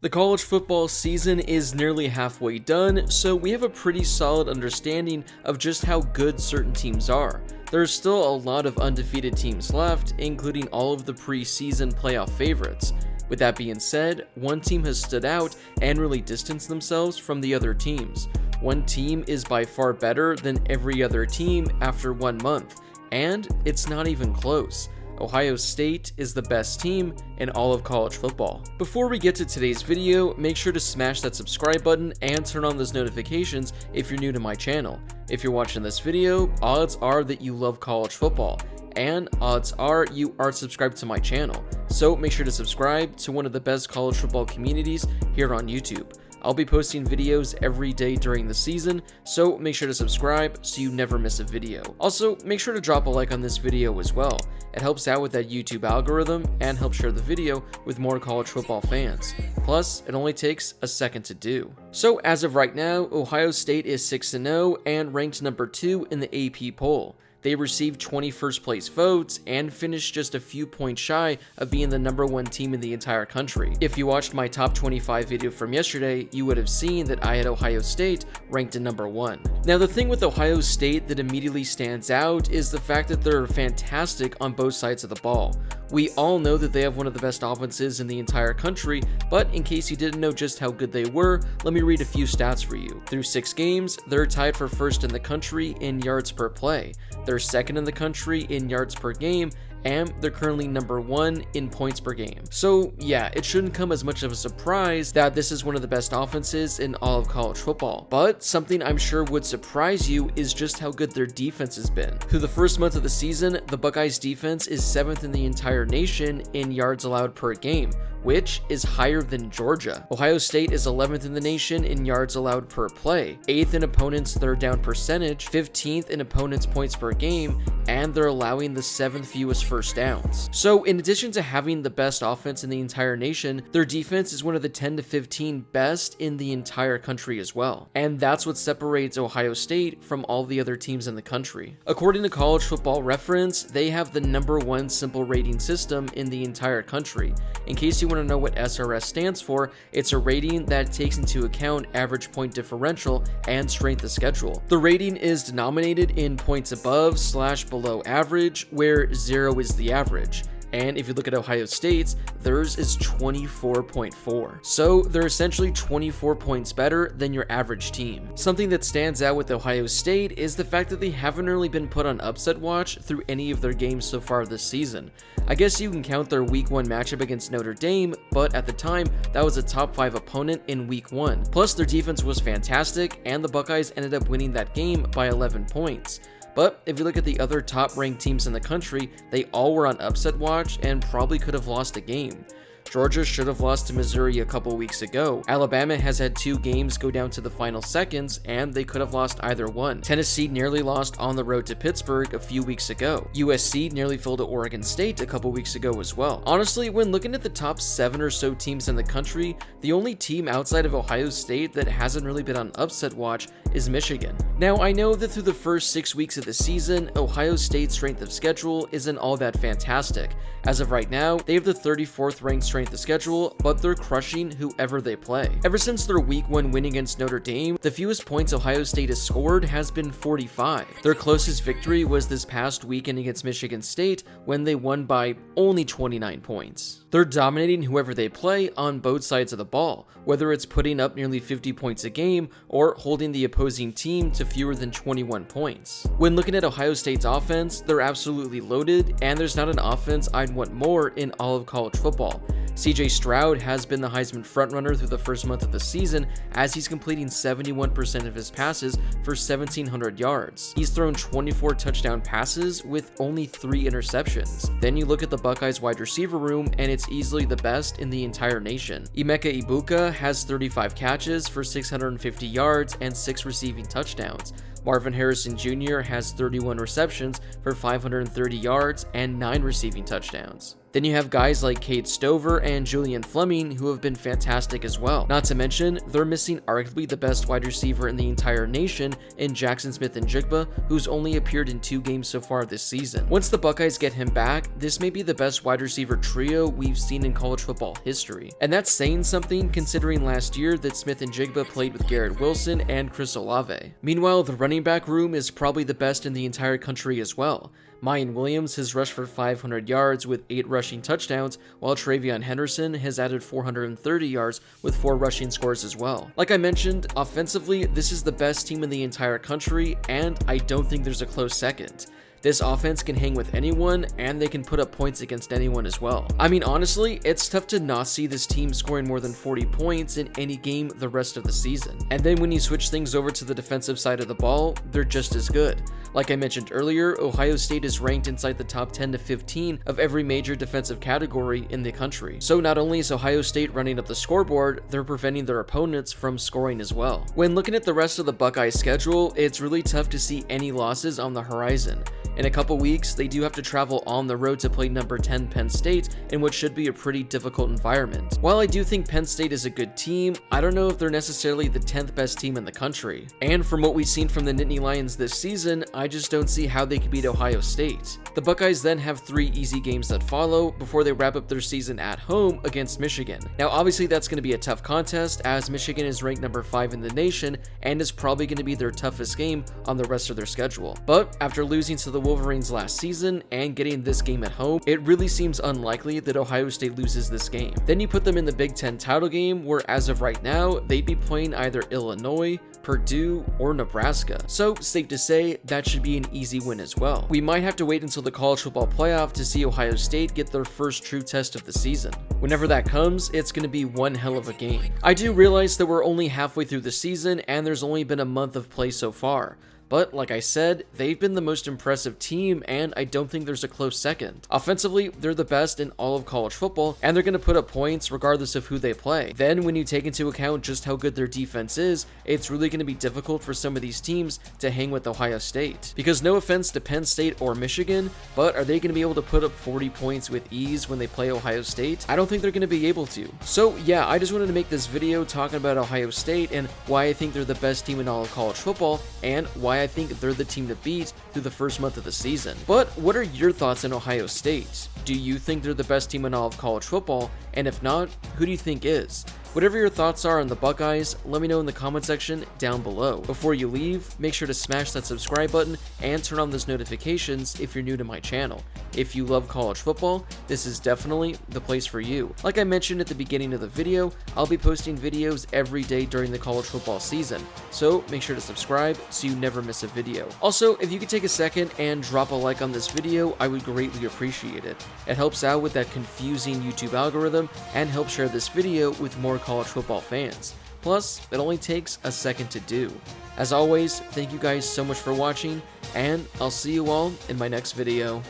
The college football season is nearly halfway done, so we have a pretty solid understanding of just how good certain teams are. There's still a lot of undefeated teams left, including all of the preseason playoff favorites. With that being said, one team has stood out and really distanced themselves from the other teams. One team is by far better than every other team after 1 month, and it's not even close. Ohio State is the best team in all of college football. Before we get to today's video, make sure to smash that subscribe button and turn on those notifications if you're new to my channel. If you're watching this video, odds are that you love college football, and odds are you are subscribed to my channel. So make sure to subscribe to one of the best college football communities here on YouTube. I'll be posting videos every day during the season, so make sure to subscribe so you never miss a video. Also, make sure to drop a like on this video as well. It helps out with that YouTube algorithm and helps share the video with more college football fans. Plus, it only takes a second to do. So as of right now, Ohio State is 6-0 and ranked number 2 in the AP poll. They received 21st place votes and finished just a few points shy of being the number 1 team in the entire country. If you watched my top 25 video from yesterday, you would have seen that I had Ohio State ranked at number 1. Now the thing with Ohio State that immediately stands out is the fact that they're fantastic on both sides of the ball. We all know that they have one of the best offenses in the entire country, but in case you didn't know just how good they were, let me read a few stats for you. Through 6 games, they're tied for first in the country in yards per play. They're second in the country in yards per game, and they're currently number 1 in points per game. So yeah, it shouldn't come as much of a surprise that this is one of the best offenses in all of college football. But something I'm sure would surprise you is just how good their defense has been. Through the first month of the season, the Buckeyes defense is 7th in the entire nation in yards allowed per game, which is higher than Georgia. Ohio State is 11th in the nation in yards allowed per play, 8th in opponents' third down percentage, 15th in opponents' points per game, and they're allowing the 7th fewest first downs. So in addition to having the best offense in the entire nation, their defense is one of the 10 to 15 best in the entire country as well. And that's what separates Ohio State from all the other teams in the country. According to College Football Reference, they have the number 1 simple rating system in the entire country. In case you want to know what SRS stands for, it's a rating that takes into account average point differential and strength of schedule. The rating is denominated in points above/below average, where 0 is the average. And if you look at Ohio State's, theirs is 24.4. So they're essentially 24 points better than your average team. Something that stands out with Ohio State is the fact that they haven't really been put on upset watch through any of their games so far this season. I guess you can count their week 1 matchup against Notre Dame, but at the time, that was a top 5 opponent in week 1. Plus their defense was fantastic, and the Buckeyes ended up winning that game by 11 points. But if you look at the other top-ranked teams in the country, they all were on upset watch and probably could have lost a game. Georgia should have lost to Missouri a couple weeks ago. Alabama has had 2 games go down to the final seconds, and they could have lost either one. Tennessee nearly lost on the road to Pittsburgh a few weeks ago. USC nearly fell to Oregon State a couple weeks ago as well. Honestly, when looking at the top 7 or so teams in the country, the only team outside of Ohio State that hasn't really been on upset watch is Michigan. Now, I know that through the first 6 weeks of the season, Ohio State's strength of schedule isn't all that fantastic. As of right now, they have the 34th ranked strength of schedule, but they're crushing whoever they play. Ever since their week 1 win against Notre Dame, the fewest points Ohio State has scored has been 45. Their closest victory was this past weekend against Michigan State when they won by only 29 points. They're dominating whoever they play on both sides of the ball, whether it's putting up nearly 50 points a game or holding the opposing team to fewer than 21 points. When looking at Ohio State's offense, they're absolutely loaded, and there's not an offense I'd want more in all of college football. CJ Stroud has been the Heisman frontrunner through the first month of the season, as he's completing 71% of his passes for 1,700 yards. He's thrown 24 touchdown passes with only 3 interceptions. Then you look at the Buckeyes wide receiver room, and it's easily the best in the entire nation. Emeka Egbuka has 35 catches for 650 yards and 6 receiving touchdowns. Marvin Harrison Jr. has 31 receptions for 530 yards and 9 receiving touchdowns. Then you have guys like Cade Stover and Julian Fleming who have been fantastic as well. Not to mention, they're missing arguably the best wide receiver in the entire nation in Jackson Smith-Njigba, who's only appeared in 2 games so far this season. Once the Buckeyes get him back, this may be the best wide receiver trio we've seen in college football history. And that's saying something considering last year that Smith-Njigba played with Garrett Wilson and Chris Olave. Meanwhile, the running back room is probably the best in the entire country as well. Mayan Williams has rushed for 500 yards with 8 rushing touchdowns, while Travion Henderson has added 430 yards with 4 rushing scores as well. Like I mentioned, offensively, this is the best team in the entire country, and I don't think there's a close second. This offense can hang with anyone, and they can put up points against anyone as well. I mean, honestly, it's tough to not see this team scoring more than 40 points in any game the rest of the season. And then when you switch things over to the defensive side of the ball, they're just as good. Like I mentioned earlier, Ohio State is ranked inside the top 10 to 15 of every major defensive category in the country. So not only is Ohio State running up the scoreboard, they're preventing their opponents from scoring as well. When looking at the rest of the Buckeyes schedule, it's really tough to see any losses on the horizon. In a couple weeks, they do have to travel on the road to play number 10 Penn State in what should be a pretty difficult environment. While I do think Penn State is a good team, I don't know if they're necessarily the 10th best team in the country. And from what we've seen from the Nittany Lions this season, I just don't see how they could beat Ohio State. The Buckeyes then have 3 easy games that follow before they wrap up their season at home against Michigan. Now obviously that's going to be a tough contest as Michigan is ranked number 5 in the nation and is probably going to be their toughest game on the rest of their schedule. But after losing to the Wolverines last season and getting this game at home, it really seems unlikely that Ohio State loses this game. Then you put them in the Big Ten title game where as of right now, they'd be playing either Illinois, Purdue, or Nebraska. So safe to say that should be an easy win as well. We might have to wait until the college football playoff to see Ohio State get their first true test of the season. Whenever that comes, it's going to be one hell of a game. I do realize that we're only halfway through the season and there's only been a month of play so far. But like I said, they've been the most impressive team, and I don't think there's a close second. Offensively, they're the best in all of college football, and they're going to put up points regardless of who they play. Then when you take into account just how good their defense is, it's really going to be difficult for some of these teams to hang with Ohio State. Because no offense to Penn State or Michigan, but are they going to be able to put up 40 points with ease when they play Ohio State? I don't think they're going to be able to. So yeah, I just wanted to make this video talking about Ohio State and why I think they're the best team in all of college football, and why I think they're the team to beat through the first month of the season. But what are your thoughts on Ohio State? Do you think they're the best team in all of college football? And if not, who do you think is? Whatever your thoughts are on the Buckeyes, let me know in the comment section down below. Before you leave, make sure to smash that subscribe button and turn on those notifications if you're new to my channel. If you love college football, this is definitely the place for you. Like I mentioned at the beginning of the video, I'll be posting videos every day during the college football season, so make sure to subscribe so you never miss a video. Also, if you could take a second and drop a like on this video, I would greatly appreciate it. It helps out with that confusing YouTube algorithm and helps share this video with more college football fans. Plus, it only takes a second to do. As always, thank you guys so much for watching, and I'll see you all in my next video.